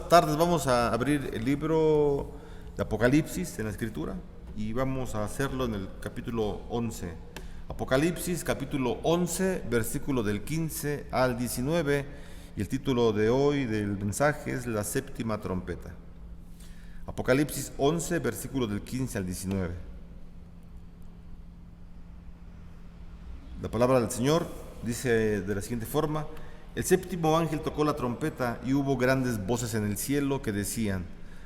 buenas tardes. Vamos a abrir el libro de Apocalipsis en la Escritura y vamos a hacerlo en el capítulo 11. Apocalipsis, capítulo 11, versículo del 15 al 19, y el título de hoy del mensaje es La séptima trompeta. Apocalipsis 11, versículo del 15 al 19. La palabra del Señor dice de la siguiente forma: el séptimo ángel tocó la trompeta y hubo grandes voces en el cielo que decían: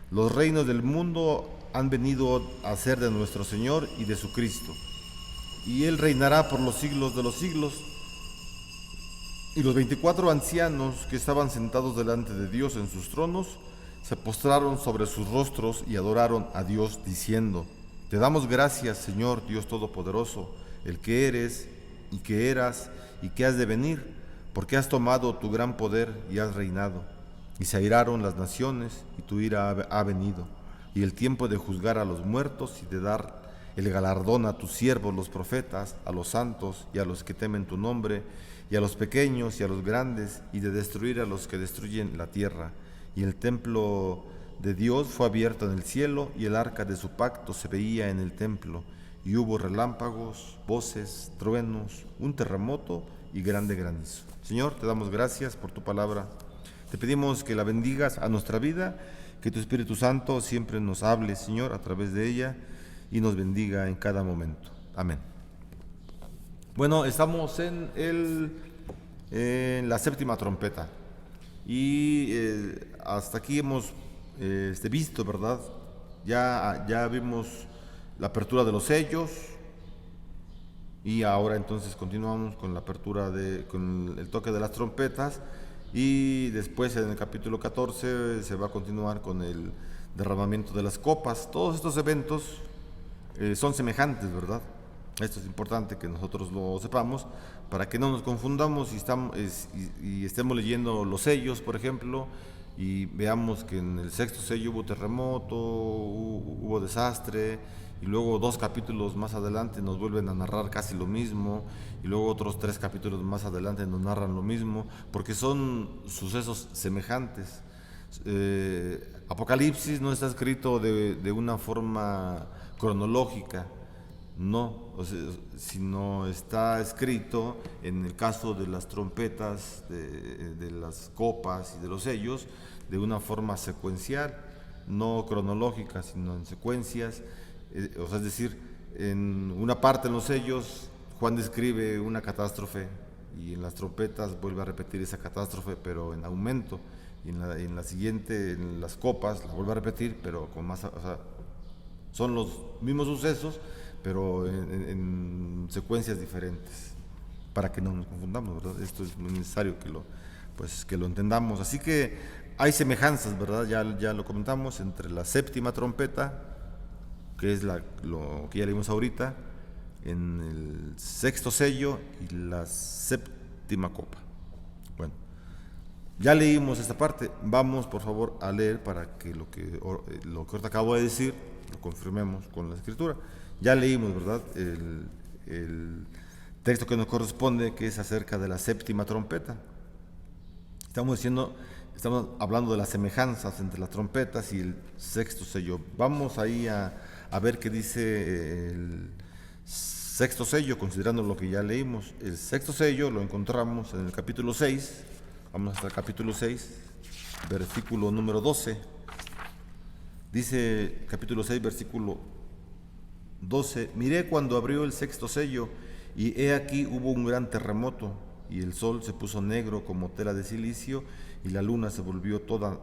los reinos del mundo han venido a ser de nuestro Señor y de su Cristo, y Él reinará por los siglos de los siglos. Y los 24 ancianos que estaban sentados delante de Dios en sus tronos se postraron sobre sus rostros y adoraron a Dios diciendo: te damos gracias, Señor Dios Todopoderoso, el que eres y que eras y que has de venir, porque has tomado tu gran poder y has reinado. Y se airaron las naciones, y tu ira ha venido, y el tiempo de juzgar a los muertos y de dar el galardón a tus siervos los profetas, a los santos y a los que temen tu nombre, y a los pequeños y a los grandes, y de destruir a los que destruyen la tierra. Y el templo de Dios fue abierto en el cielo, y el arca de su pacto se veía en el templo, y hubo relámpagos, voces, truenos, un terremoto y grande granizo. Señor, te damos gracias por tu palabra. Te pedimos que la bendigas a nuestra vida, que tu Espíritu Santo siempre nos hable, Señor, a través de ella, y nos bendiga en cada momento. Amén. Bueno, estamos en la séptima trompeta, y hasta aquí hemos visto, ¿verdad? Ya vimos la apertura de los sellos, y ahora entonces continuamos con la apertura con el toque de las trompetas, y después en el capítulo 14 se va a continuar con el derramamiento de las copas. Todos estos eventos son semejantes, ¿verdad? Esto es importante que nosotros lo sepamos para que no nos confundamos y estemos leyendo los sellos, por ejemplo, y veamos que en el sexto sello hubo terremoto, hubo desastre, y luego 2 capítulos más adelante nos vuelven a narrar casi lo mismo, y luego otros 3 capítulos más adelante nos narran lo mismo, porque son sucesos semejantes. Apocalipsis no está escrito de una forma cronológica, no, sino está escrito, en el caso de las trompetas, de las copas y de los sellos, de una forma secuencial, no cronológica, sino en secuencias. Es decir, en una parte en los sellos Juan describe una catástrofe, y en las trompetas vuelve a repetir esa catástrofe, pero en aumento, y en la siguiente, en las copas, la vuelve a repetir, pero con más, son los mismos sucesos, pero en secuencias diferentes, para que no nos confundamos, ¿verdad? Esto es muy necesario que lo entendamos. Así que hay semejanzas, ¿verdad? Ya lo comentamos, entre la séptima trompeta, que es lo que ya leímos ahorita, en el sexto sello y la séptima copa. Bueno, ya leímos esta parte. Vamos, por favor, a leer para que lo que ahorita acabo de decir lo confirmemos con la Escritura. Ya leímos, ¿verdad?, el texto que nos corresponde, que es acerca de la séptima trompeta. Estamos hablando de las semejanzas entre las trompetas y el sexto sello. Vamos ahí a ver qué dice el sexto sello, considerando lo que ya leímos. El sexto sello lo encontramos en el capítulo 6. Vamos hasta el capítulo 6, versículo número 12. Dice capítulo 6, versículo 12: miré cuando abrió el sexto sello, y he aquí hubo un gran terremoto, y el sol se puso negro como tela de silicio, y la luna se volvió toda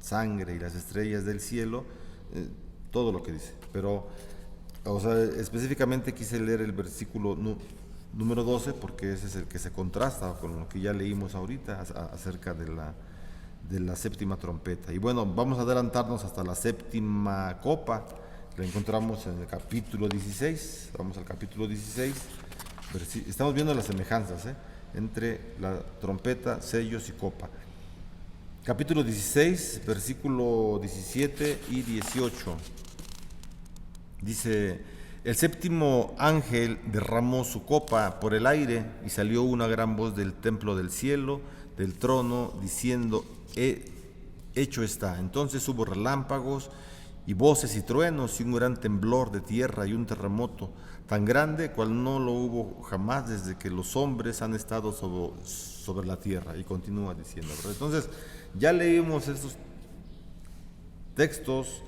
sangre, y las estrellas del cielo, todo lo que dice. Pero, específicamente quise leer el versículo número 12, porque ese es el que se contrasta con lo que ya leímos ahorita acerca de la séptima trompeta. Y bueno, vamos a adelantarnos hasta la séptima copa. La encontramos en el capítulo 16. Vamos al capítulo 16. Estamos viendo las semejanzas entre la trompeta, sellos y copa. Capítulo 16, versículo 17 y 18. Dice: el séptimo ángel derramó su copa por el aire, y salió una gran voz del templo del cielo, del trono, diciendo: he hecho está. Entonces hubo relámpagos y voces y truenos y un gran temblor de tierra y un terremoto tan grande cual no lo hubo jamás desde que los hombres han estado sobre la tierra. Y continúa diciendo, ¿verdad? Entonces ya leímos estos textos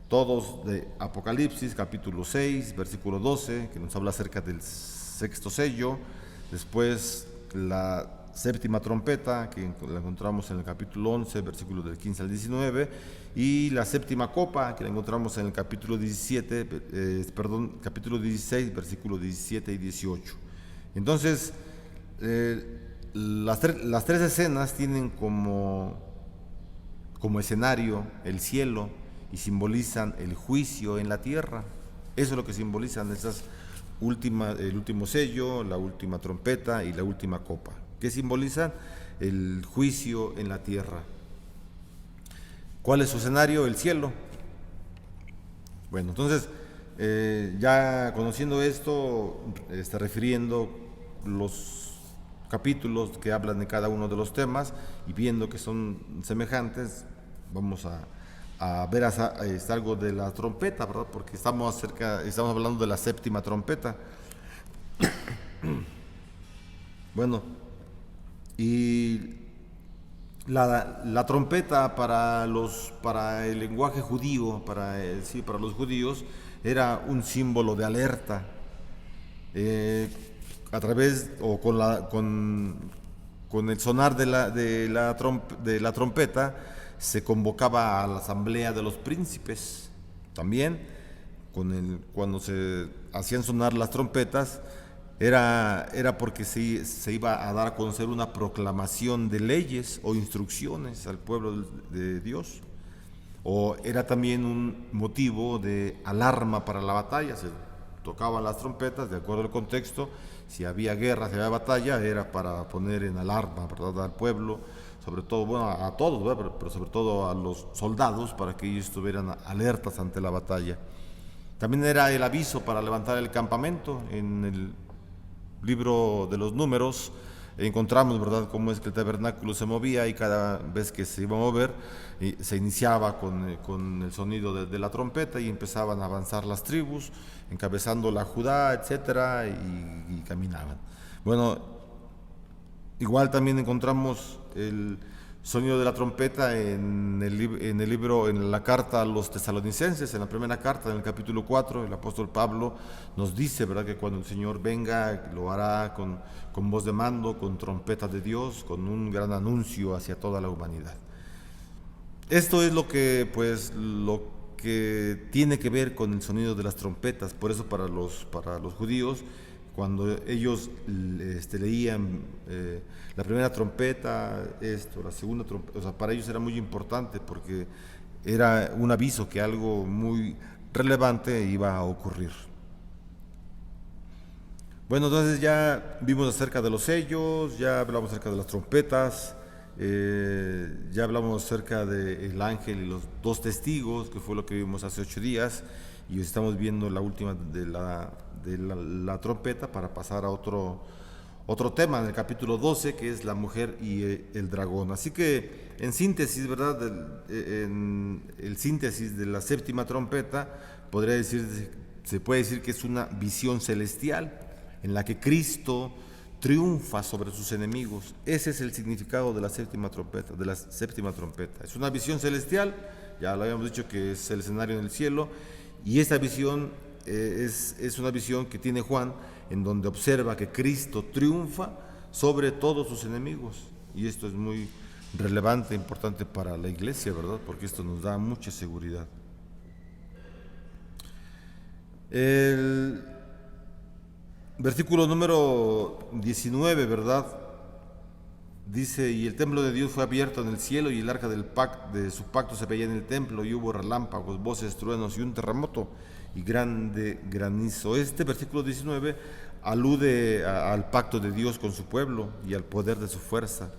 todos de Apocalipsis, capítulo 6, versículo 12, que nos habla acerca del sexto sello. Después la séptima trompeta, que la encontramos en el capítulo 11, versículos del 15 al 19, y la séptima copa, que la encontramos en el capítulo 17, capítulo 16, versículos 17 y 18. Entonces, las tres escenas tienen como escenario el cielo y simbolizan el juicio en la tierra. Eso es lo que simbolizan esas el último sello, la última trompeta y la última copa, que simbolizan el juicio en la tierra. ¿Cuál es su escenario? El cielo. Bueno, entonces, ya conociendo esto, refiriendo los capítulos que hablan de cada uno de los temas y viendo que son semejantes, vamos a ver algo de la trompeta, ¿verdad? Porque estamos hablando de la séptima trompeta. Bueno, y la trompeta para el lenguaje judío, para los judíos, era un símbolo de alerta. A través o con el sonar de la trompeta se convocaba a la asamblea de los príncipes. También cuando se hacían sonar las trompetas era porque se iba a dar a conocer una proclamación de leyes o instrucciones al pueblo de Dios, o era también un motivo de alarma para la batalla. Se tocaban las trompetas de acuerdo al contexto. Si había guerra, si había batalla, era para poner en alarma, ¿verdad?, al pueblo, sobre todo, bueno, a todos, ¿verdad?, pero sobre todo a los soldados, para que ellos estuvieran alertas ante la batalla. También era el aviso para levantar el campamento. En el libro de los Números encontramos, ¿verdad?, cómo es que el tabernáculo se movía, y cada vez que se iba a mover se iniciaba con el sonido de la trompeta, y empezaban a avanzar las tribus, encabezando la Judá, etcétera, y caminaban. Bueno, igual también encontramos el sonido de la trompeta en la carta a los tesalonicenses. En la primera carta, en el capítulo 4, el apóstol Pablo nos dice, ¿verdad?, que cuando el Señor venga lo hará con voz de mando, con trompeta de Dios, con un gran anuncio hacia toda la humanidad. Esto es lo que tiene que ver con el sonido de las trompetas. Por eso para los judíos, cuando ellos leían la primera trompeta, la segunda trompeta, o sea, para ellos era muy importante, porque era un aviso que algo muy relevante iba a ocurrir. Bueno, entonces ya vimos acerca de los sellos, ya hablamos acerca de las trompetas, ya hablamos acerca del ángel y los dos testigos, que fue lo que vimos hace 8 días, y hoy estamos viendo la última de la trompeta, para pasar a otro tema en el capítulo 12, que es la mujer y el dragón. Así que, en síntesis, ¿verdad?, en el síntesis de la séptima trompeta, se puede decir que es una visión celestial en la que Cristo triunfa sobre sus enemigos. Ese es el significado de la séptima trompeta. Es una visión celestial, ya lo habíamos dicho, que es el escenario en el cielo, y esta visión es una visión que tiene Juan, en donde observa que Cristo triunfa sobre todos sus enemigos. Y esto es muy relevante, importante para la iglesia, ¿verdad?, porque esto nos da mucha seguridad. El versículo número 19, ¿verdad?, dice: y el templo de Dios fue abierto en el cielo, y el arca de su pacto se veía en el templo, y hubo relámpagos, voces, truenos y un terremoto y grande granizo. Este versículo 19 alude al pacto de Dios con su pueblo y al poder de su fuerza,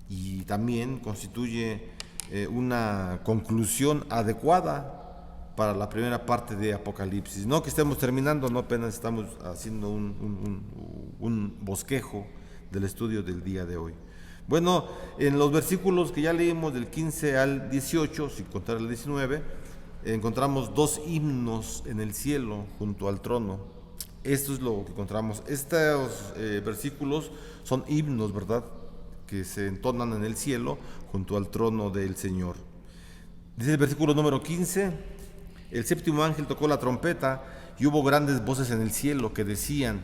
y también constituye una conclusión adecuada para la primera parte de Apocalipsis. No que estemos terminando, no, apenas estamos haciendo un bosquejo del estudio del día de hoy. Bueno, en los versículos que ya leímos del 15 al 18, sin contar el 19, encontramos dos himnos en el cielo junto al trono. Esto es lo que encontramos. Estos versículos son himnos, ¿verdad?, que se entonan en el cielo junto al trono del Señor. Dice el versículo número 15: el séptimo ángel tocó la trompeta y hubo grandes voces en el cielo que decían: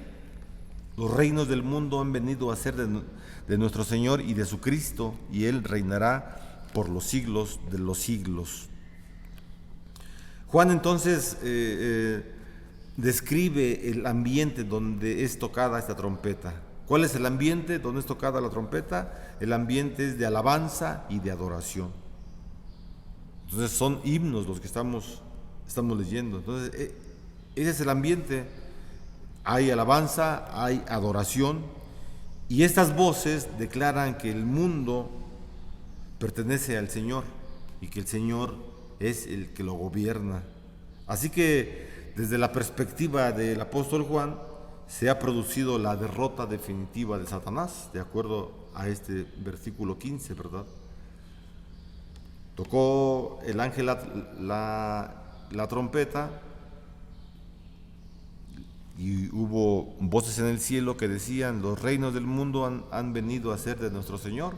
los reinos del mundo han venido a ser de nuestro Señor y de su Cristo, y Él reinará por los siglos de los siglos. Juan entonces describe el ambiente donde es tocada esta trompeta. ¿Cuál es el ambiente donde es tocada la trompeta? El ambiente es de alabanza y de adoración. Entonces son himnos los que estamos leyendo. Entonces ese es el ambiente. Hay alabanza, hay adoración, y estas voces declaran que el mundo pertenece al Señor y que el Señor es el que lo gobierna. Así que desde la perspectiva del apóstol Juan se ha producido la derrota definitiva de Satanás, de acuerdo a este versículo 15, ¿verdad? Tocó el ángel la trompeta, y hubo voces en el cielo que decían: los reinos del mundo han venido a ser de nuestro Señor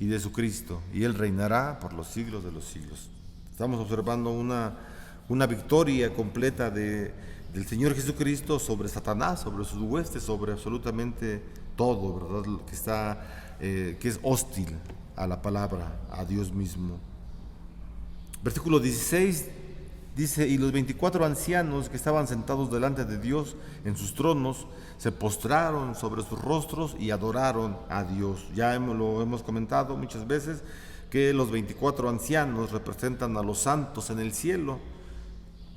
y de su Cristo, y Él reinará por los siglos de los siglos. Estamos observando una victoria completa del Señor Jesucristo sobre Satanás, sobre sus huestes, sobre absolutamente todo, ¿verdad?, que es hostil a la palabra, a Dios mismo. Versículo 16 dice: y los 24 ancianos que estaban sentados delante de Dios en sus tronos se postraron sobre sus rostros y adoraron a Dios. Ya lo hemos comentado muchas veces que los 24 ancianos representan a los santos en el cielo,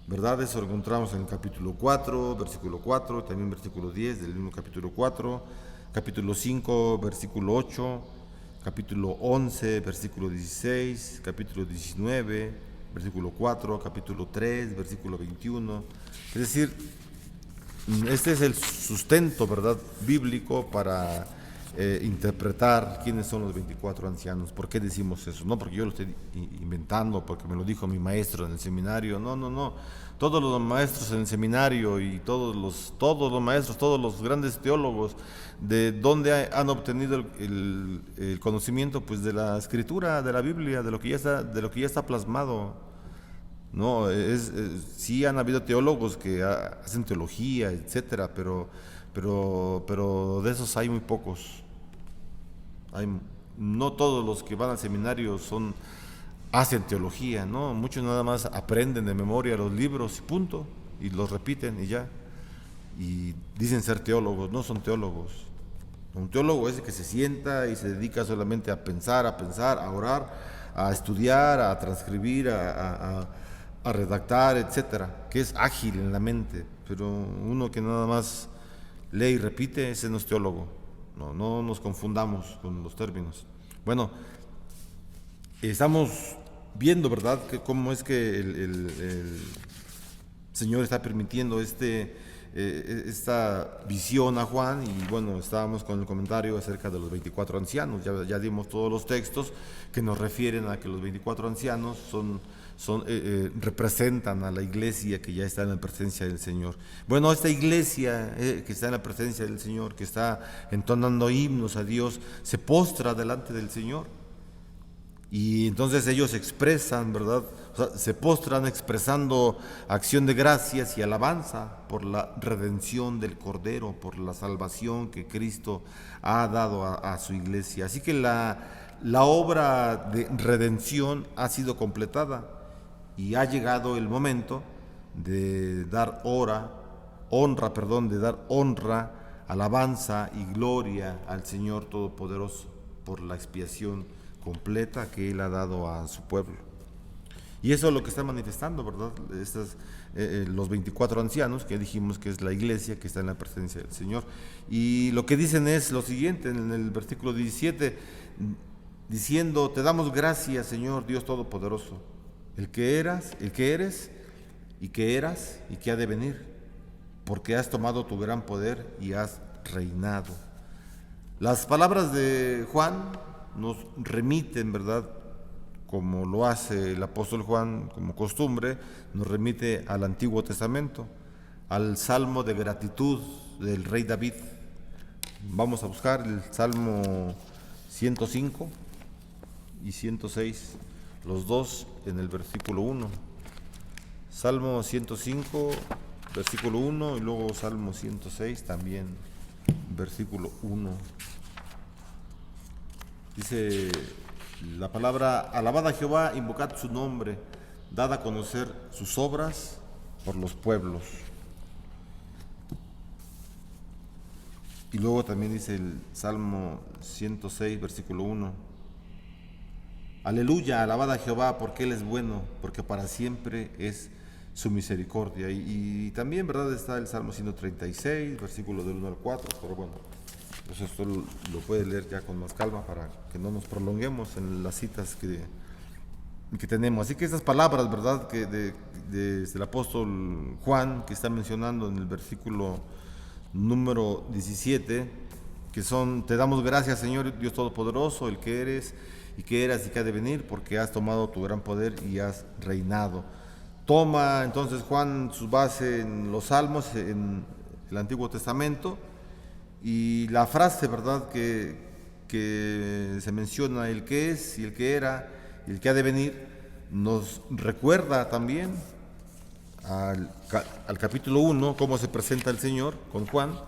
¿verdad? Eso lo encontramos en el capítulo 4, versículo 4, también versículo 10 del mismo capítulo 4, capítulo 5, versículo 8, capítulo 11, versículo 16, capítulo 19, versículo 4, capítulo 3, versículo 21. Es decir, este es el sustento, ¿verdad?, bíblico para interpretar quiénes son los 24 ancianos. ¿Por qué decimos eso? No porque yo lo estoy inventando, porque me lo dijo mi maestro en el seminario. No. Todos los maestros en el seminario y todos los maestros, todos los grandes teólogos, ¿de dónde han obtenido el conocimiento? Pues de la Escritura, de la Biblia, de lo que ya está plasmado. No, sí han habido teólogos que hacen teología, etcétera, pero de esos hay muy pocos. No todos los que van al seminario hacen teología, ¿no? Muchos nada más aprenden de memoria los libros y punto, y los repiten y ya. Y dicen ser teólogos, no son teólogos. Un teólogo es el que se sienta y se dedica solamente a pensar, a orar, a estudiar, a transcribir, a redactar, etcétera, que es ágil en la mente. Pero uno que nada más lee y repite, ese no es teólogo. No nos confundamos con los términos. Bueno, estamos viendo, ¿verdad?, que cómo es que el Señor está permitiendo esta visión a Juan. Y bueno, estábamos con el comentario acerca de los 24 ancianos. Ya dimos todos los textos que nos refieren a que los 24 ancianos representan a la iglesia que ya está en la presencia del Señor. Bueno, esta iglesia que está en la presencia del Señor, que está entonando himnos a Dios, se postra delante del Señor. Y entonces ellos expresan, ¿verdad? O sea, se postran expresando acción de gracias y alabanza por la redención del Cordero, por la salvación que Cristo ha dado a su iglesia. Así que la obra de redención ha sido completada y ha llegado el momento de dar honra, alabanza y gloria al Señor Todopoderoso por la expiación completa que Él ha dado a su pueblo. Y eso es lo que está manifestando, ¿verdad? Los 24 ancianos, que dijimos que es la iglesia que está en la presencia del Señor. Y lo que dicen es lo siguiente, en el versículo 17, diciendo: te damos gracias, Señor Dios Todopoderoso, el que eres y que eras y que ha de venir, porque has tomado tu gran poder y has reinado. Las palabras de Juan nos remiten, ¿verdad? Como lo hace el apóstol Juan como costumbre, nos remite al Antiguo Testamento, al Salmo de gratitud del rey David. Vamos a buscar el Salmo 105 y 106, los dos en el versículo 1. Salmo 105, versículo 1, y luego Salmo 106 también, versículo 1. Dice la palabra: alabad a Jehová, invocad su nombre, dad a conocer sus obras por los pueblos. Y luego también dice el Salmo 106, versículo 1. Aleluya, alabad a Jehová, porque Él es bueno, porque para siempre es su misericordia. Y también, ¿verdad?, está el Salmo 136, versículo del 1 al 4, pero bueno, pues esto lo puede leer ya con más calma para que no nos prolonguemos en las citas que tenemos. Así que estas palabras, ¿verdad?, que del apóstol Juan, que está mencionando en el versículo número 17, que son: te damos gracias, Señor Dios Todopoderoso, el que eres y que eras y que ha de venir, porque has tomado tu gran poder y has reinado. Toma entonces Juan su base en los Salmos, en el Antiguo Testamento, y la frase, ¿verdad?, que se menciona, el que es y el que era y el que ha de venir, nos recuerda también al capítulo 1, cómo se presenta el Señor con Juan.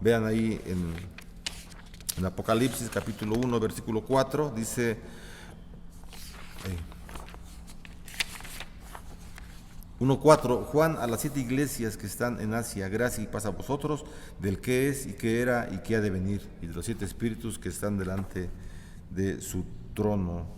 Vean ahí en Apocalipsis capítulo 1, versículo 4, dice 1:4: Juan, a las 7 iglesias que están en Asia, gracia y paz a vosotros, del que es y que era y que ha de venir, y de los 7 espíritus que están delante de su trono.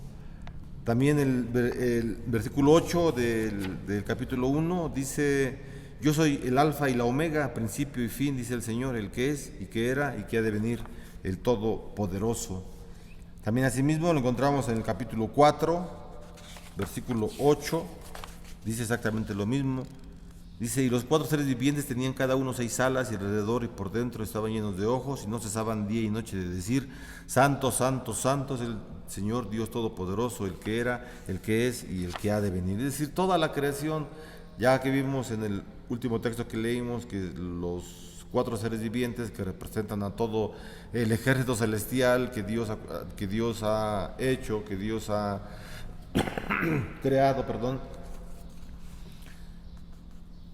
También el versículo 8 del capítulo 1 dice: yo soy el alfa y la omega, principio y fin, dice el Señor, el que es y que era y que ha de venir, el Todopoderoso. También asimismo lo encontramos en el capítulo 4, versículo 8, dice exactamente lo mismo. Dice: y los 4 seres vivientes tenían cada uno 6 alas, y alrededor y por dentro estaban llenos de ojos, y no cesaban día y noche de decir: santo, santo, santo es el Señor Dios Todopoderoso, el que era, el que es y el que ha de venir. Es decir, toda la creación, ya que vimos en el último texto que leímos, que los 4 seres vivientes que representan a todo el ejército celestial que Dios ha hecho, que Dios ha creado,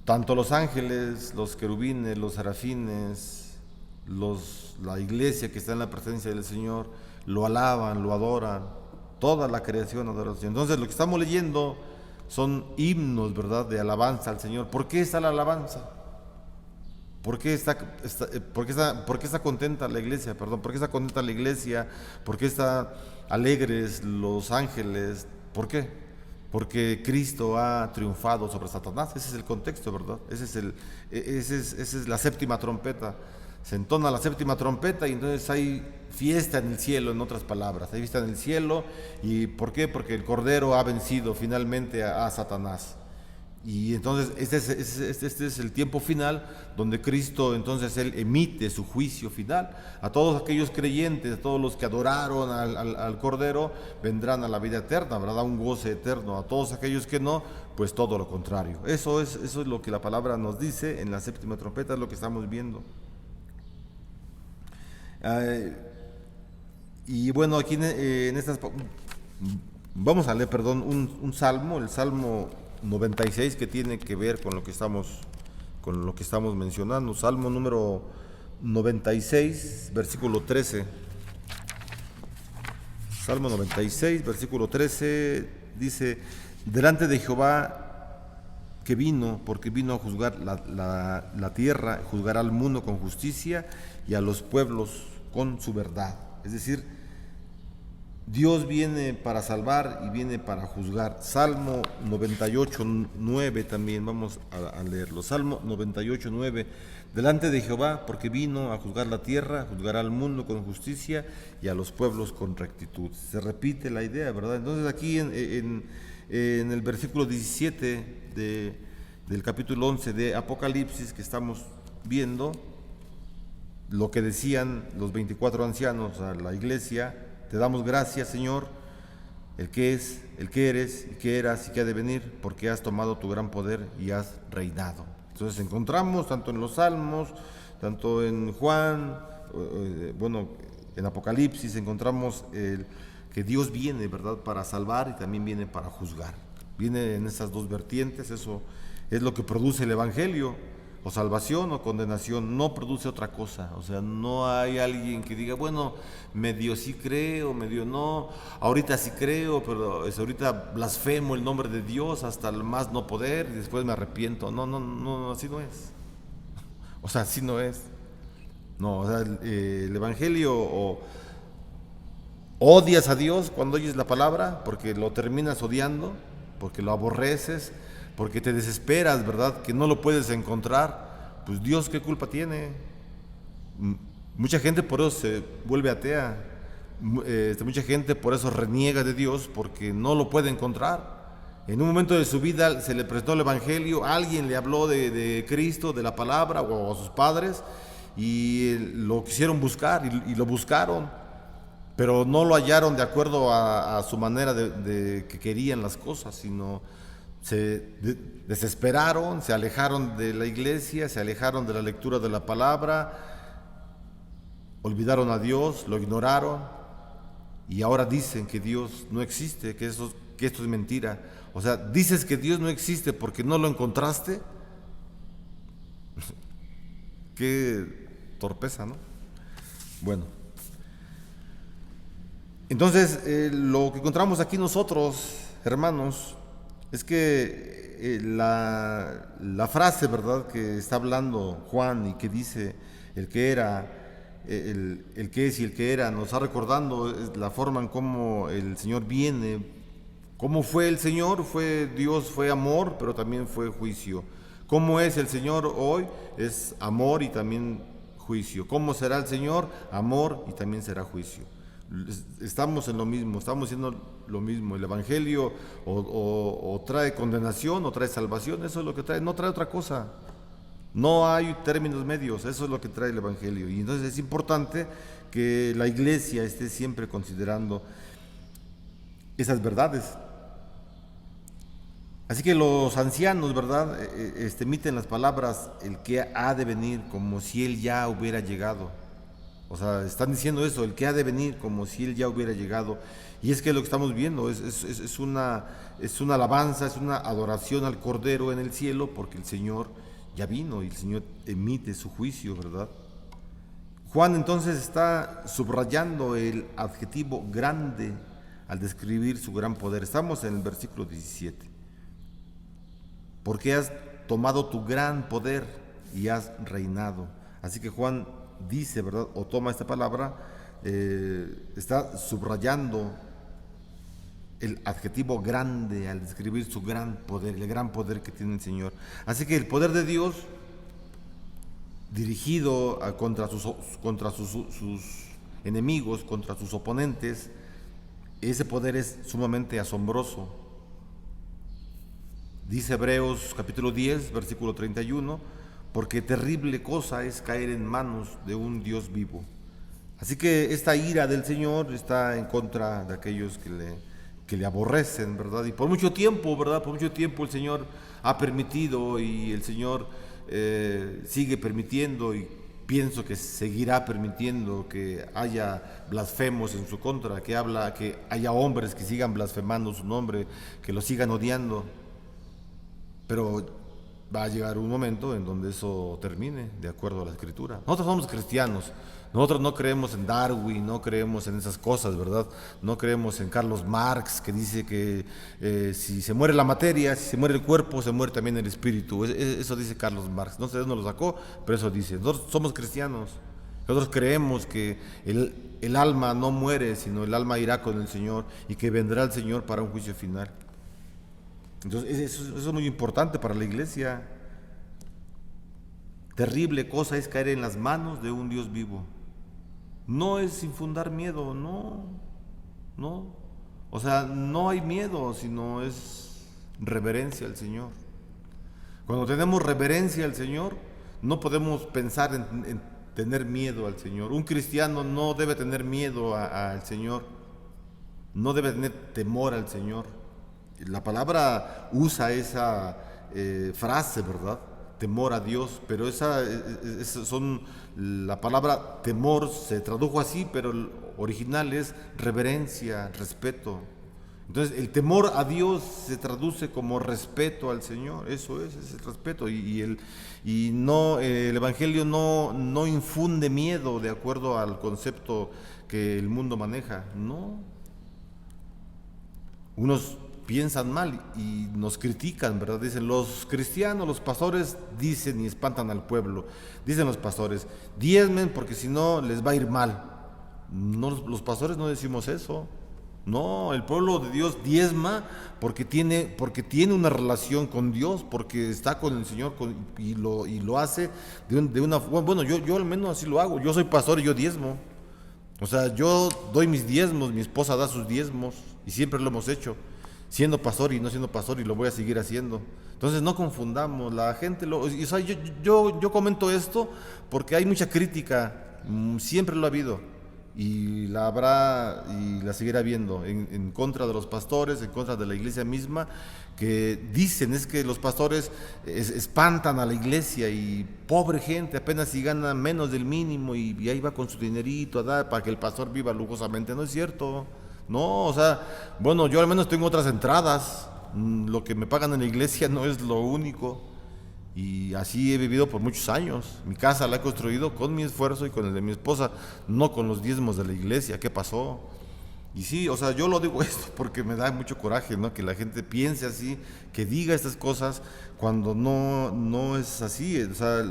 tanto los ángeles, los querubines, los serafines, la iglesia que está en la presencia del Señor, lo alaban, lo adoran, toda la creación adora al Señor. Entonces lo que estamos leyendo son himnos, ¿verdad?, de alabanza al Señor. ¿Por qué está la alabanza? ¿Por qué está contenta la iglesia? ¿Por qué está contenta la iglesia? ¿Por qué están alegres los ángeles? ¿Por qué? Porque Cristo ha triunfado sobre Satanás. Ese es el contexto, ¿verdad? Esa es la séptima trompeta. Se entona la séptima trompeta y entonces hay fiesta en el cielo, en otras palabras. Hay fiesta en el cielo. ¿Y por qué? Porque el Cordero ha vencido finalmente a Satanás. Y entonces este es el tiempo final donde Cristo, entonces Él emite su juicio final a todos aquellos creyentes, a todos los que adoraron al Cordero, vendrán a la vida eterna, ¿verdad?, a un goce eterno. A todos aquellos que no, pues todo lo contrario. Eso es lo que la palabra nos dice en la séptima trompeta, es lo que estamos viendo. Y bueno, aquí en estas vamos a leer, un salmo, el Salmo 96, que tiene que ver con lo que estamos mencionando. Salmo número 96, versículo 13. Salmo 96, versículo 13 dice: delante de Jehová que vino, porque vino a juzgar la tierra, juzgará al mundo con justicia y a los pueblos con su verdad. Es decir, Dios viene para salvar y viene para juzgar. Salmo 98:9 también vamos a leerlo. Salmo 98:9: delante de Jehová, porque vino a juzgar la tierra, juzgará al mundo con justicia y a los pueblos con rectitud. Se repite la idea, ¿verdad? Entonces aquí en el versículo 17 del capítulo 11 de Apocalipsis que estamos viendo, lo que decían los 24 ancianos a la iglesia: te damos gracias, Señor, el que es, el que eres, el que eras y que ha de venir, porque has tomado tu gran poder y has reinado. Entonces encontramos tanto en los Salmos, tanto en Juan, en Apocalipsis, encontramos que Dios viene, ¿verdad?, para salvar y también viene para juzgar. Viene en esas dos vertientes. Eso es lo que produce el Evangelio: o salvación o condenación, no produce otra cosa. O sea, no hay alguien que diga, bueno, medio sí creo, medio no, ahorita sí creo, pero ahorita blasfemo el nombre de Dios hasta el más no poder y después me arrepiento. No, no, no, así no es. O sea, así no es. No, o sea, el Evangelio, o odias a Dios cuando oyes la palabra, porque lo terminas odiando, porque lo aborreces, porque te desesperas, ¿verdad?, que no lo puedes encontrar. Pues Dios, ¿qué culpa tiene? Mucha gente por eso se vuelve atea. Mucha gente por eso reniega de Dios, porque no lo puede encontrar. En un momento de su vida se le prestó el Evangelio, alguien le habló de Cristo, de la palabra, o a sus padres, y lo quisieron buscar y lo buscaron, pero no lo hallaron de acuerdo a su manera de que querían las cosas, sino se desesperaron, se alejaron de la iglesia, se alejaron de la lectura de la palabra, olvidaron a Dios, lo ignoraron, y ahora dicen que Dios no existe, que esto es mentira. O sea, dices que Dios no existe porque no lo encontraste. Qué torpeza, ¿no? Bueno, entonces lo que encontramos aquí nosotros, hermanos, es que la frase, ¿verdad?, que está hablando Juan y que dice el que era, el que es y el que era, nos está recordando la forma en cómo el Señor viene. ¿Cómo fue el Señor? Dios fue amor, pero también fue juicio. ¿Cómo es el Señor hoy? Es amor y también juicio. ¿Cómo será el Señor? Amor y también será juicio. Estamos en lo mismo, estamos haciendo lo mismo. El Evangelio o trae condenación o trae salvación, eso es lo que trae, no trae otra cosa. No hay términos medios, eso es lo que trae el Evangelio. Y entonces es importante que la iglesia esté siempre considerando esas verdades. Así que los ancianos, ¿verdad?, emiten las palabras el que ha de venir, como si él ya hubiera llegado. O sea, están diciendo eso, el que ha de venir, como si él ya hubiera llegado. Y es que lo que estamos viendo es una alabanza, es una adoración al Cordero en el cielo, porque el Señor ya vino y el Señor emite su juicio, ¿verdad? Juan entonces está subrayando el adjetivo grande al describir su gran poder. Estamos en el versículo 17. Porque has tomado tu gran poder y has reinado. Así que Juan dice, ¿verdad?, o toma esta palabra, está subrayando el adjetivo grande al describir su gran poder, el gran poder que tiene el Señor. Así que el poder de Dios dirigido contra sus enemigos, contra sus oponentes, ese poder es sumamente asombroso. Dice Hebreos capítulo 10, versículo 31, porque terrible cosa es caer en manos de un Dios vivo. Así que esta ira del Señor está en contra de aquellos que le aborrecen, ¿verdad? Y por mucho tiempo, ¿verdad? Por mucho tiempo el Señor ha permitido, y el Señor sigue permitiendo, y pienso que seguirá permitiendo que haya blasfemos en su contra, que haya hombres que sigan blasfemando su nombre, que lo sigan odiando. Pero va a llegar un momento en donde eso termine, de acuerdo a la Escritura. Nosotros somos cristianos, nosotros no creemos en Darwin, no creemos en esas cosas, ¿verdad? No creemos en Carlos Marx, que dice que si se muere la materia, si se muere el cuerpo, se muere también el espíritu. Eso dice Carlos Marx, no sé de dónde lo sacó, pero eso dice. Nosotros somos cristianos, nosotros creemos que el alma no muere, sino el alma irá con el Señor, y que vendrá el Señor para un juicio final. Entonces eso es muy importante para la iglesia. Terrible cosa es caer en las manos de un Dios vivo. No es sin fundar miedo, no. O sea, no hay miedo, sino es reverencia al Señor. Cuando tenemos reverencia al Señor, no podemos pensar tener miedo al Señor. Un cristiano no debe tener miedo al Señor, no debe tener temor al Señor. La palabra usa esa frase, ¿verdad? Temor a Dios, pero la palabra temor se tradujo así, pero el original es reverencia, respeto. Entonces el temor a Dios se traduce como respeto al Señor, eso es el respeto, y no, el Evangelio no infunde miedo de acuerdo al concepto que el mundo maneja, no. Unos piensan mal y nos critican, ¿verdad? Dicen los cristianos, los pastores dicen y espantan al pueblo. Dicen los pastores, diezmen porque si no les va a ir mal. No, los pastores no decimos eso. No, el pueblo de Dios diezma porque tiene una relación con Dios, porque está con el Señor y lo hace de una forma. Bueno, yo al menos así lo hago. Yo soy pastor y yo diezmo. O sea, yo doy mis diezmos, mi esposa da sus diezmos y siempre lo hemos hecho, siendo pastor y no siendo pastor, y lo voy a seguir haciendo. Entonces no confundamos, la gente o sea, yo comento esto porque hay mucha crítica, siempre lo ha habido y la habrá y la seguirá habiendo en contra de los pastores, en contra de la iglesia misma, que dicen es que los pastores espantan a la iglesia y pobre gente, apenas si gana menos del mínimo y ahí va con su dinerito a dar para que el pastor viva lujosamente. No es cierto, no, o sea, bueno, yo al menos tengo otras entradas, lo que me pagan en la iglesia no es lo único. Y así he vivido por muchos años. Mi casa la he construido con mi esfuerzo y con el de mi esposa, no con los diezmos de la iglesia. ¿Qué pasó? Y sí, o sea, yo lo digo esto porque me da mucho coraje, ¿no? Que la gente piense así, que diga estas cosas cuando no es así. O sea,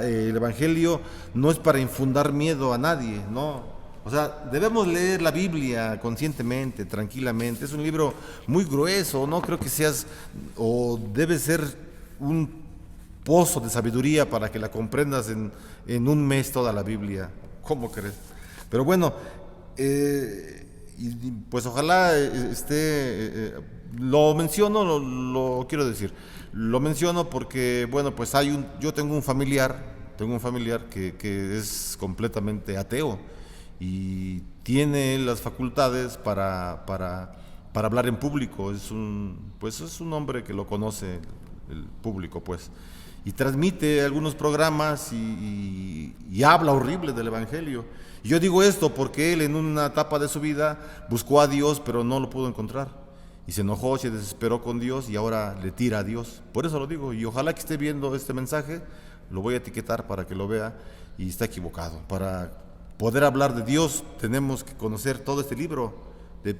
el Evangelio no es para infundar miedo a nadie, ¿no? O sea, debemos leer la Biblia conscientemente, tranquilamente. Es un libro muy grueso, no creo que seas, o debe ser un pozo de sabiduría para que la comprendas en un mes toda la Biblia. ¿Cómo crees? Pero bueno, pues ojalá lo menciono, lo quiero decir. Lo menciono porque, bueno, pues yo tengo un familiar que es completamente ateo y tiene las facultades para hablar en público. Es un hombre que lo conoce el público, pues, y transmite algunos programas y habla horrible del Evangelio. Y yo digo esto porque él en una etapa de su vida buscó a Dios, pero no lo pudo encontrar. Y se enojó, se desesperó con Dios y ahora le tira a Dios. Por eso lo digo, y ojalá que esté viendo este mensaje, lo voy a etiquetar para que lo vea y está equivocado. Para poder hablar de Dios tenemos que conocer todo este libro de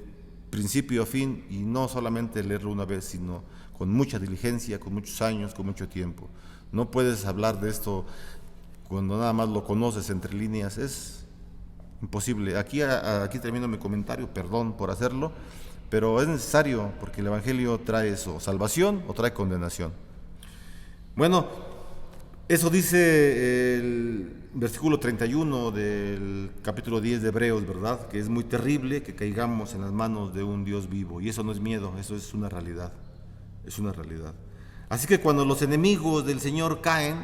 principio a fin y no solamente leerlo una vez, sino con mucha diligencia, con muchos años, con mucho tiempo. No puedes hablar de esto cuando nada más lo conoces entre líneas, es imposible. Aquí termino mi comentario, perdón por hacerlo, pero es necesario porque el Evangelio trae eso, salvación o trae condenación. Bueno, eso dice el versículo 31 del capítulo 10 de Hebreos, ¿verdad? Que es muy terrible que caigamos en las manos de un Dios vivo, y eso no es miedo, eso es una realidad, es una realidad. Así que cuando los enemigos del Señor caen,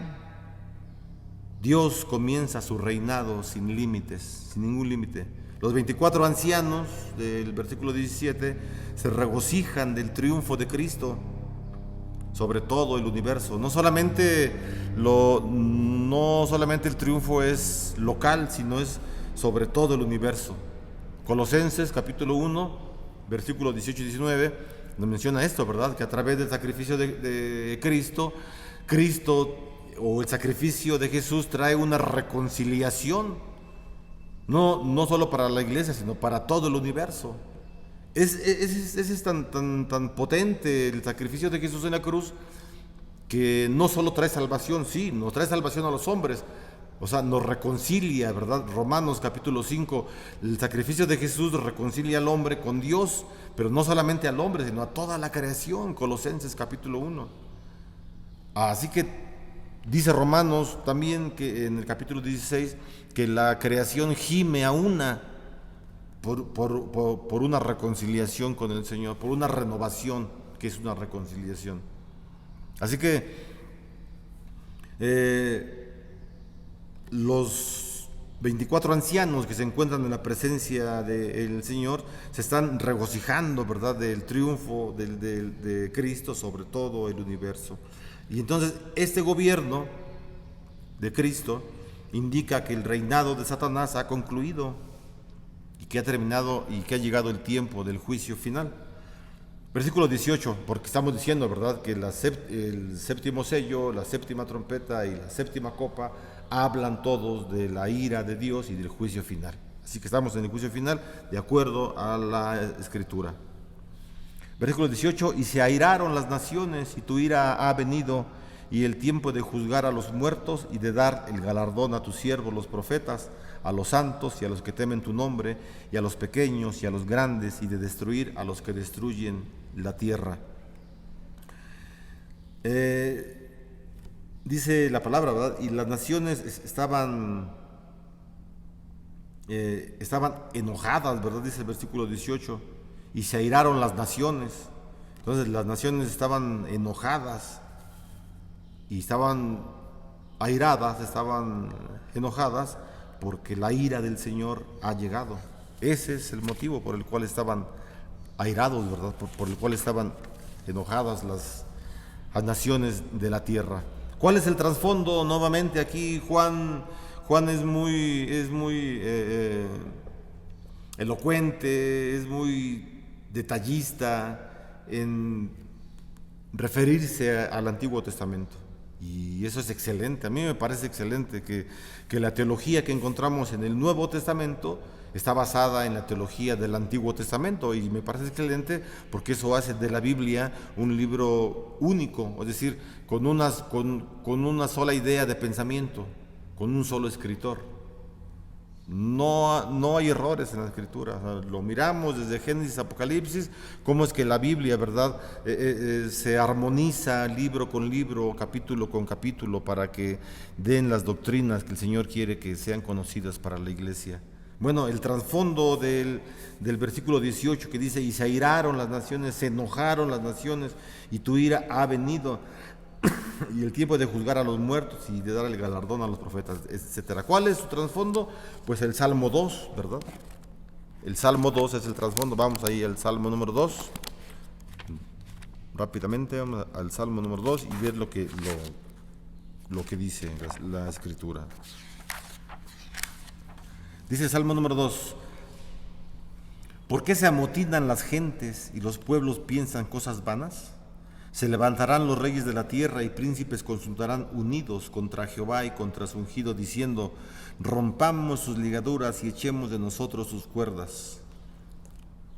Dios comienza su reinado sin límites, sin ningún límite. Los 24 ancianos del versículo 17 se regocijan del triunfo de Cristo sobre todo el universo. No solamente el triunfo es local, sino es sobre todo el universo. Colosenses capítulo 1, versículos 18 y 19 nos menciona esto, ¿verdad? Que a través del sacrificio de Cristo o el sacrificio de Jesús trae una reconciliación, no solo para la iglesia, sino para todo el universo. Es tan potente el sacrificio de Jesús en la cruz que no solo trae salvación, sí, nos trae salvación a los hombres, o sea, nos reconcilia, ¿verdad? Romanos capítulo 5, el sacrificio de Jesús reconcilia al hombre con Dios, pero no solamente al hombre, sino a toda la creación, Colosenses capítulo 1. Así que dice Romanos también que en el capítulo 16 que la creación gime a una por una reconciliación con el Señor, por una renovación que es una reconciliación. Así que los 24 ancianos que se encuentran en la presencia del Señor se están regocijando, ¿verdad?, del triunfo de Cristo sobre todo el universo. Y entonces este gobierno de Cristo indica que el reinado de Satanás ha concluido y que ha terminado y que ha llegado el tiempo del juicio final. Versículo 18, porque estamos diciendo, ¿verdad?, que el séptimo sello, la séptima trompeta y la séptima copa hablan todos de la ira de Dios y del juicio final. Así que estamos en el juicio final de acuerdo a la Escritura. Versículo 18, y se airaron las naciones y tu ira ha venido y el tiempo de juzgar a los muertos y de dar el galardón a tus siervos los profetas, a los santos y a los que temen tu nombre, y a los pequeños y a los grandes, y de destruir a los que destruyen la tierra. Dice la palabra, ¿verdad? Y las naciones estaban enojadas, ¿verdad? Dice el versículo 18, y se airaron las naciones. Entonces las naciones estaban enojadas y estaban airadas, estaban enojadas porque la ira del Señor ha llegado. Ese es el motivo por el cual estaban airados, ¿verdad? Por el cual estaban enojadas las naciones de la tierra. ¿Cuál es el trasfondo? Nuevamente aquí Juan es muy elocuente, es muy detallista en referirse al Antiguo Testamento. Y eso es excelente, a mí me parece excelente que la teología que encontramos en el Nuevo Testamento está basada en la teología del Antiguo Testamento, y me parece excelente porque eso hace de la Biblia un libro único, es decir, con una sola idea de pensamiento, con un solo escritor. No hay errores en la Escritura. O sea, lo miramos desde Génesis, Apocalipsis, cómo es que la Biblia, ¿verdad?, se armoniza libro con libro, capítulo con capítulo, para que den las doctrinas que el Señor quiere que sean conocidas para la iglesia. Bueno, el trasfondo del versículo 18 que dice, y se airaron las naciones, se enojaron las naciones, y tu ira ha venido, y el tiempo de juzgar a los muertos y de dar el galardón a los profetas, etcétera. ¿Cuál es su trasfondo? Pues el Salmo 2, ¿verdad? El Salmo 2 es el trasfondo. Vamos ahí al Salmo número 2. Rápidamente vamos al Salmo número 2 y ver lo que dice la Escritura. Dice el Salmo número 2: ¿por qué se amotinan las gentes y los pueblos piensan cosas vanas? Se levantarán los reyes de la tierra y príncipes consultarán unidos contra Jehová y contra su ungido, diciendo, rompamos sus ligaduras y echemos de nosotros sus cuerdas.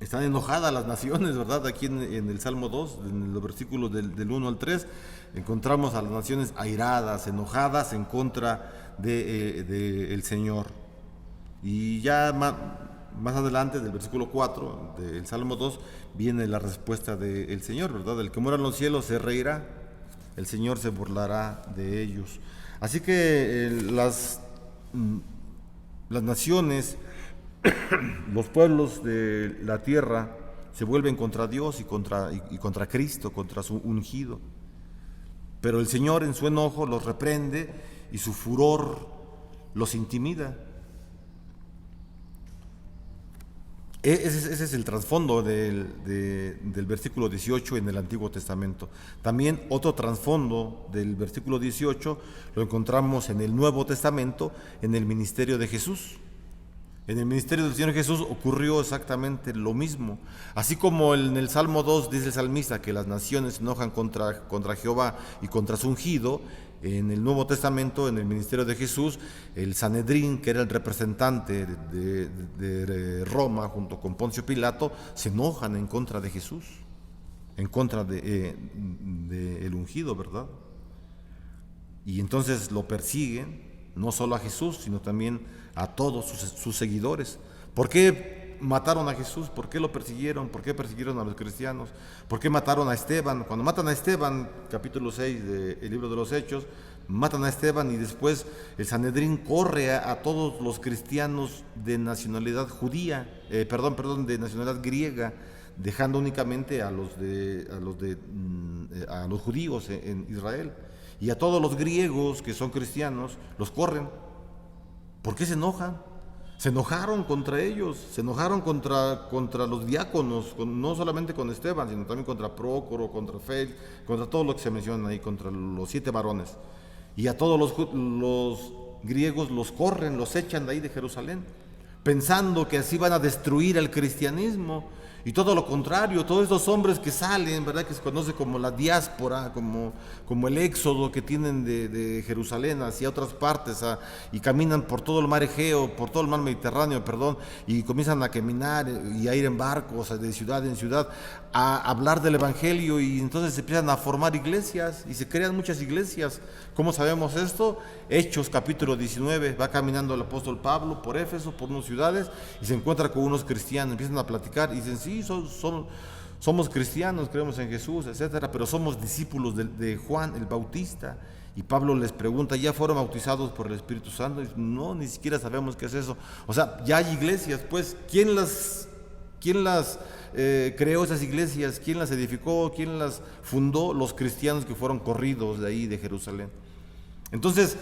Están enojadas las naciones, ¿verdad? Aquí en el Salmo 2, en los versículos del 1 al 3, encontramos a las naciones airadas, enojadas en contra del Señor. Y ya más adelante, del versículo 4 del Salmo 2, viene la respuesta del Señor, ¿verdad? El que mora en los cielos se reirá, el Señor se burlará de ellos. Así que las naciones, los pueblos de la tierra se vuelven contra Dios y contra Cristo, contra su ungido. Pero el Señor en su enojo los reprende y su furor los intimida. Ese es el trasfondo del versículo 18 en el Antiguo Testamento. También otro trasfondo del versículo 18 lo encontramos en el Nuevo Testamento, en el ministerio de Jesús. En el ministerio del Señor Jesús ocurrió exactamente lo mismo. Así como en el Salmo 2 dice el salmista que las naciones se enojan contra Jehová y contra su ungido, en el Nuevo Testamento, en el ministerio de Jesús, el Sanedrín, que era el representante de Roma junto con Poncio Pilato, se enojan en contra de Jesús, en contra de el ungido, ¿verdad? Y entonces lo persiguen, no solo a Jesús, sino también a todos sus seguidores. ¿Por qué mataron a Jesús? ¿Por qué lo persiguieron? ¿Por qué persiguieron a los cristianos? ¿Por qué mataron a Esteban? Cuando matan a Esteban, capítulo 6 del libro de los Hechos, matan a Esteban y después el Sanedrín corre a todos los cristianos de nacionalidad judía, de nacionalidad griega, dejando únicamente a los judíos en Israel. Y a todos los griegos que son cristianos los corren ¿Por qué se enojan? Se enojaron contra ellos, se enojaron contra los diáconos, no solamente con Esteban, sino también contra Prócoro, contra Félix, contra todo lo que se menciona ahí, contra los 7 varones. Y a todos los griegos los corren, los echan de ahí de Jerusalén, pensando que así van a destruir el cristianismo. Y todo lo contrario, todos estos hombres que salen, ¿verdad?, que se conoce como la diáspora, como el éxodo que tienen de Jerusalén hacia otras partes, y caminan por todo el mar Egeo, por todo el mar Mediterráneo, perdón, y comienzan a caminar y a ir en barcos de ciudad en ciudad, a hablar del Evangelio, y entonces se empiezan a formar iglesias, y se crean muchas iglesias. ¿Cómo sabemos esto? Hechos capítulo 19, va caminando el apóstol Pablo por Éfeso, por unas ciudades, y se encuentra con unos cristianos, empiezan a platicar, y dicen, sí, somos cristianos, creemos en Jesús, etcétera, pero somos discípulos de Juan el Bautista. Y Pablo les pregunta, ¿ya fueron bautizados por el Espíritu Santo? Y dicen, no, ni siquiera sabemos qué es eso. O sea, ya hay iglesias, pues, ¿quién las creó esas iglesias? ¿Quién las edificó? ¿Quién las fundó? Los cristianos que fueron corridos de ahí, de Jerusalén. Entonces,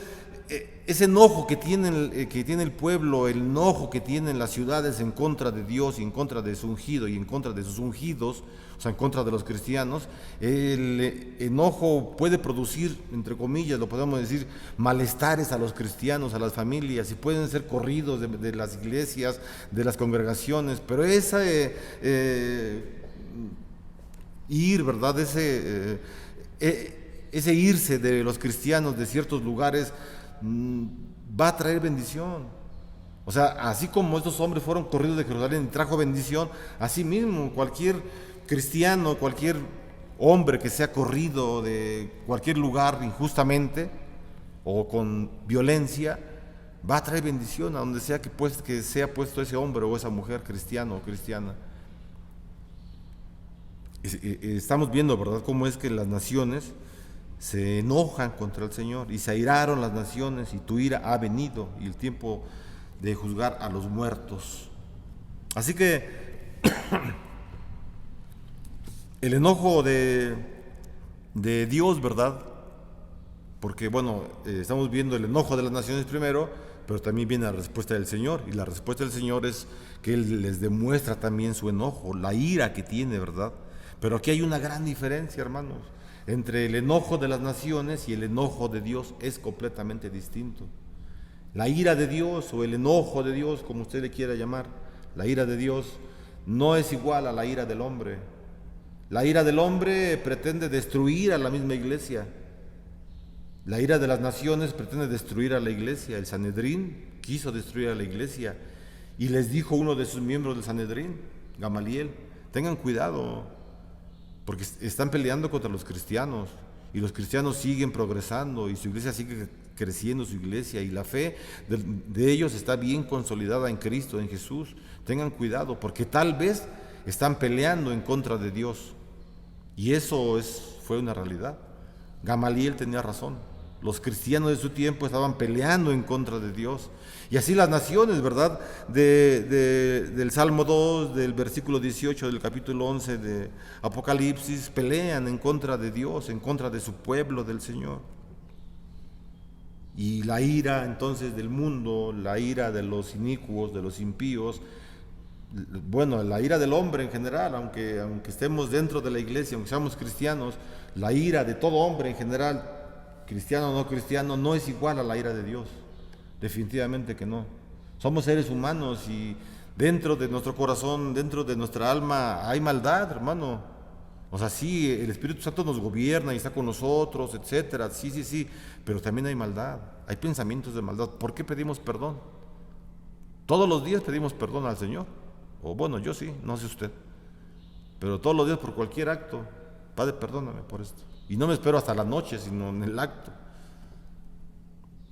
ese enojo que tiene el pueblo, el enojo que tienen las ciudades en contra de Dios y en contra de su ungido y en contra de sus ungidos, o sea, en contra de los cristianos, el enojo puede producir, entre comillas, lo podemos decir, malestares a los cristianos, a las familias, y pueden ser corridos de las iglesias, de las congregaciones, pero ir, ¿verdad?, ese irse de los cristianos de ciertos lugares va a traer bendición. O sea, así como estos hombres fueron corridos de Jerusalén y trajo bendición, así mismo cualquier cristiano, cualquier hombre que sea corrido de cualquier lugar injustamente o con violencia, va a traer bendición a donde sea que sea puesto ese hombre o esa mujer, cristiano o cristiana. Estamos viendo, ¿verdad?, cómo es que las naciones se enojan contra el Señor, y se airaron las naciones, y tu ira ha venido, y el tiempo de juzgar a los muertos. Así que el enojo de Dios, ¿verdad? Porque bueno, estamos viendo el enojo de las naciones primero, pero también viene la respuesta del Señor, y la respuesta del Señor es que Él les demuestra también su enojo, la ira que tiene, ¿verdad? Pero aquí hay una gran diferencia, hermanos. Entre el enojo de las naciones y el enojo de Dios es completamente distinto. La ira de Dios o el enojo de Dios, como usted le quiera llamar, la ira de Dios no es igual a la ira del hombre. La ira del hombre pretende destruir a la misma iglesia. La ira de las naciones pretende destruir a la iglesia. El Sanedrín quiso destruir a la iglesia, y les dijo uno de sus miembros del Sanedrín, Gamaliel, tengan cuidado, porque están peleando contra los cristianos, y los cristianos siguen progresando, y su iglesia sigue creciendo, su iglesia, y la fe de ellos está bien consolidada en Cristo, en Jesús. Tengan cuidado, porque tal vez están peleando en contra de Dios, y eso fue una realidad. Gamaliel tenía razón. Los cristianos de su tiempo estaban peleando en contra de Dios. Y así las naciones, ¿verdad? Del Salmo 2, del versículo 18 del capítulo 11 de Apocalipsis, pelean en contra de Dios, en contra de su pueblo, del Señor. Y la ira entonces del mundo, la ira de los inicuos, de los impíos, bueno, la ira del hombre en general, aunque estemos dentro de la iglesia, aunque seamos cristianos, la ira de todo hombre en general, cristiano o no cristiano, no es igual a la ira de Dios. Definitivamente que no. Somos seres humanos, y dentro de nuestro corazón, dentro de nuestra alma, hay maldad, hermano. O sea, sí, el Espíritu Santo nos gobierna y está con nosotros, etcétera. Sí, pero también hay maldad, hay pensamientos de maldad. ¿Por qué pedimos perdón? Todos los días pedimos perdón al Señor. O bueno, yo sí, no sé usted. Pero todos los días, por cualquier acto, Padre, perdóname por esto. Y no me espero hasta la noche, sino en el acto.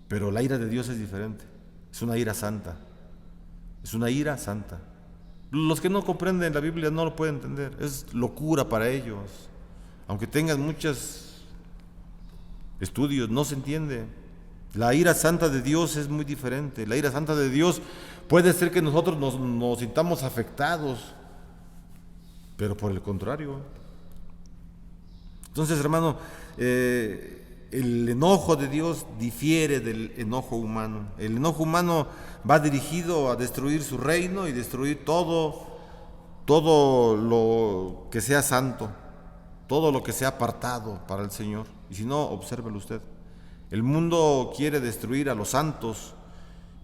Pero la ira de Dios es diferente. Es una ira santa. Es una ira santa. Los que no comprenden la Biblia no lo pueden entender. Es locura para ellos. Aunque tengan muchos estudios, no se entiende. La ira santa de Dios es muy diferente. La ira santa de Dios puede ser que nosotros nos sintamos afectados, pero por el contrario. Entonces, hermano, el enojo de Dios difiere del enojo humano. El enojo humano va dirigido a destruir su reino y destruir todo lo que sea santo, todo lo que sea apartado para el Señor. Y si no, obsérvelo usted. El mundo quiere destruir a los santos,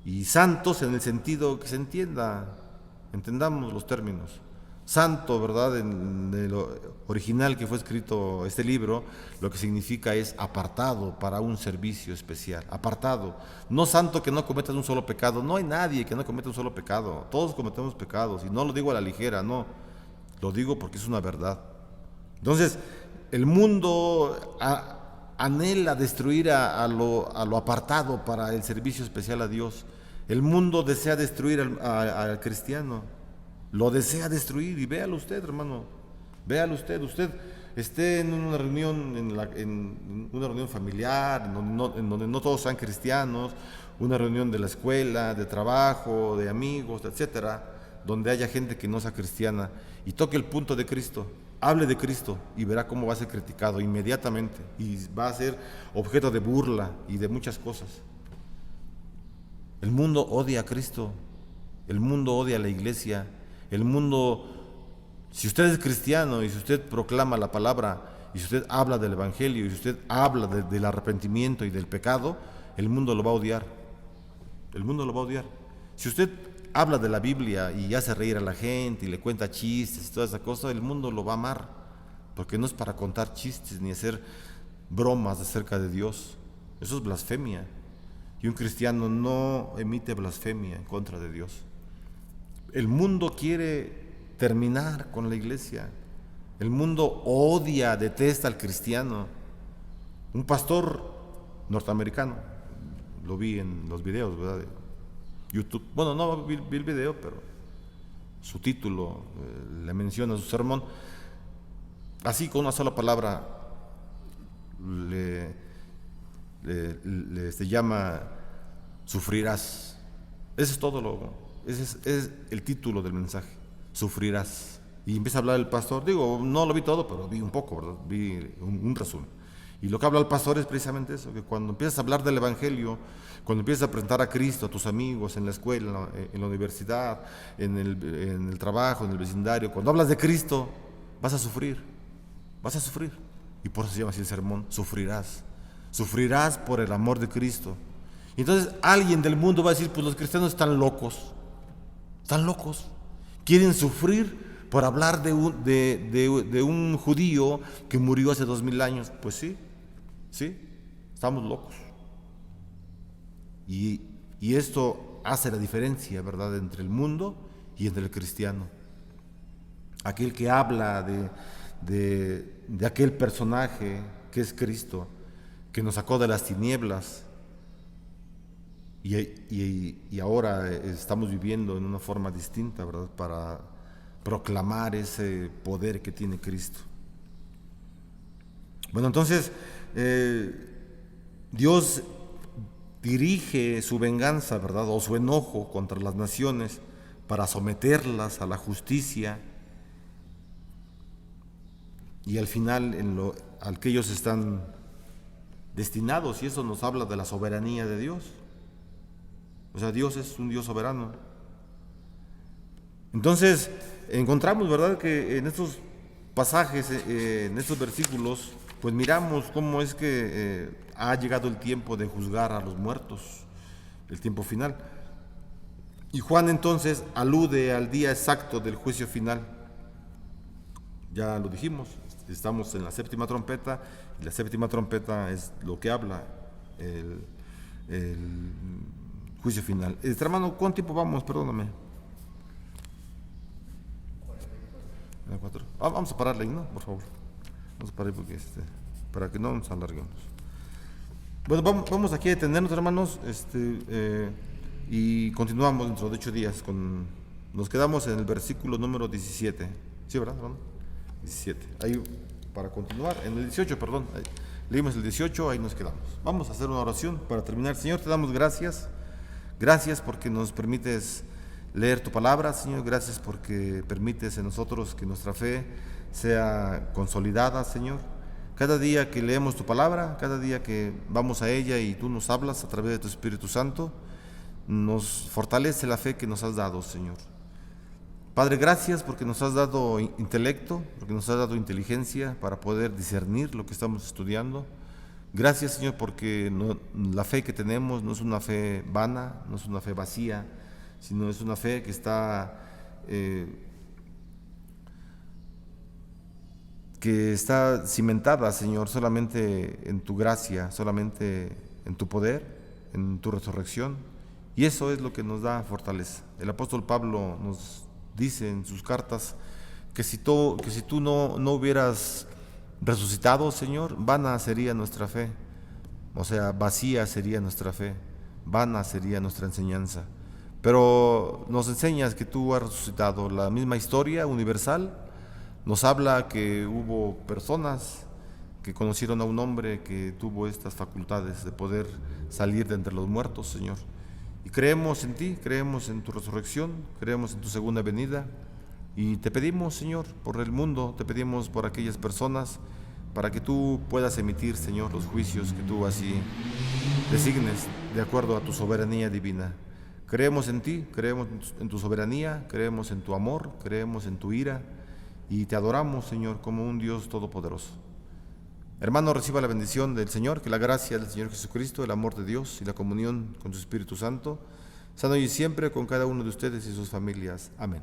y santos en el sentido que se entienda, entendamos los términos. Santo, ¿verdad? En el original que fue escrito este libro, lo que significa es apartado para un servicio especial. Apartado. No santo que no cometas un solo pecado. No hay nadie que no cometa un solo pecado. Todos cometemos pecados. Y no lo digo a la ligera, no. Lo digo porque es una verdad. Entonces, el mundo anhela destruir a lo apartado para el servicio especial a Dios. El mundo desea destruir al cristiano. Lo desea destruir, y véalo usted, hermano. Véalo usted. Usted esté en una reunión, en una reunión familiar, en donde no todos sean cristianos, una reunión de la escuela, de trabajo, de amigos, etcétera, donde haya gente que no sea cristiana, y toque el punto de Cristo, hable de Cristo, y verá cómo va a ser criticado inmediatamente, y va a ser objeto de burla y de muchas cosas. El mundo odia a Cristo, el mundo odia a la iglesia, el mundo, si usted es cristiano y si usted proclama la palabra, y si usted habla del evangelio, y si usted habla del arrepentimiento y del pecado, el mundo lo va a odiar. El mundo lo va a odiar. Si usted habla de la Biblia y hace reír a la gente y le cuenta chistes y toda esa cosa, el mundo lo va a amar, porque no es para contar chistes ni hacer bromas acerca de Dios. Eso es blasfemia, y un cristiano no emite blasfemia en contra de Dios. El mundo quiere terminar con la iglesia. El mundo odia, detesta al cristiano. Un pastor norteamericano, lo vi en los videos, ¿verdad?, de YouTube. Bueno, no vi el video, pero su título le menciona su sermón. Así, con una sola palabra, se llama sufrirás. Eso es todo ese es el título del mensaje, sufrirás. Y empieza a hablar el pastor, digo, no lo vi todo, pero vi un poco, ¿verdad? Vi un resumen. Y lo que habla el pastor es precisamente eso, que cuando empiezas a hablar del evangelio, cuando empiezas a presentar a Cristo a tus amigos en la escuela, en la universidad, en el trabajo, en el vecindario, cuando hablas de Cristo, vas a sufrir. Y por eso se llama así el sermón, sufrirás por el amor de Cristo. Y entonces alguien del mundo va a decir, pues los cristianos están locos, quieren sufrir por hablar de un judío que murió hace 2000 años. Pues sí, estamos locos. Y esto hace la diferencia, ¿verdad?, entre el mundo y entre el cristiano. Aquel que habla de aquel personaje que es Cristo, que nos sacó de las tinieblas, y ahora estamos viviendo en una forma distinta, ¿verdad?, para proclamar ese poder que tiene Cristo. Bueno, entonces Dios dirige su venganza, ¿verdad?, o su enojo contra las naciones para someterlas a la justicia, y al final al que ellos están destinados, y eso nos habla de la soberanía de Dios. O sea, Dios es un Dios soberano. Entonces, encontramos, ¿verdad?, que en estos pasajes, en estos versículos, pues miramos cómo es que ha llegado el tiempo de juzgar a los muertos, el tiempo final. Y Juan entonces alude al día exacto del juicio final. Ya lo dijimos, estamos en la séptima trompeta, y la séptima trompeta es lo que habla el juicio final. Hermano, ¿cuánto tiempo vamos? Perdóname. 4. Vamos a pararle ahí, ¿no? Por favor. Vamos a parar porque para que no nos alarguemos. Bueno, vamos aquí a detenernos, hermanos, y continuamos dentro de 8 días. Nos quedamos en el versículo número 17. ¿Sí, verdad, hermano? 17. Ahí, para continuar, en el 18, perdón. Ahí, leímos el 18, ahí nos quedamos. Vamos a hacer una oración para terminar. Señor, te damos gracias. Gracias porque nos permites leer tu palabra, Señor. Gracias porque permites en nosotros que nuestra fe sea consolidada, Señor. Cada día que leemos tu palabra, cada día que vamos a ella y tú nos hablas a través de tu Espíritu Santo, nos fortalece la fe que nos has dado, Señor. Padre, gracias porque nos has dado intelecto, porque nos has dado inteligencia para poder discernir lo que estamos estudiando. Gracias, Señor, porque la fe que tenemos no es una fe vana, no es una fe vacía, sino es una fe que está cimentada, Señor, solamente en tu gracia, solamente en tu poder, en tu resurrección. Y eso es lo que nos da fortaleza. El apóstol Pablo nos dice en sus cartas que si tú no hubieras resucitado, Señor, vana sería nuestra fe. O sea, vacía sería nuestra fe, vana sería nuestra enseñanza. Pero nos enseñas que tú has resucitado. La misma historia universal nos habla que hubo personas que conocieron a un hombre que tuvo estas facultades de poder salir de entre los muertos, Señor. Y creemos en ti, creemos en tu resurrección, creemos en tu segunda venida. Y te pedimos, Señor, por el mundo, te pedimos por aquellas personas, para que tú puedas emitir, Señor, los juicios que tú así designes de acuerdo a tu soberanía divina. Creemos en ti, creemos en tu soberanía, creemos en tu amor, creemos en tu ira y te adoramos, Señor, como un Dios todopoderoso. Hermano, reciba la bendición del Señor, que la gracia del Señor Jesucristo, el amor de Dios y la comunión con su Espíritu Santo, sean hoy y siempre con cada uno de ustedes y sus familias. Amén.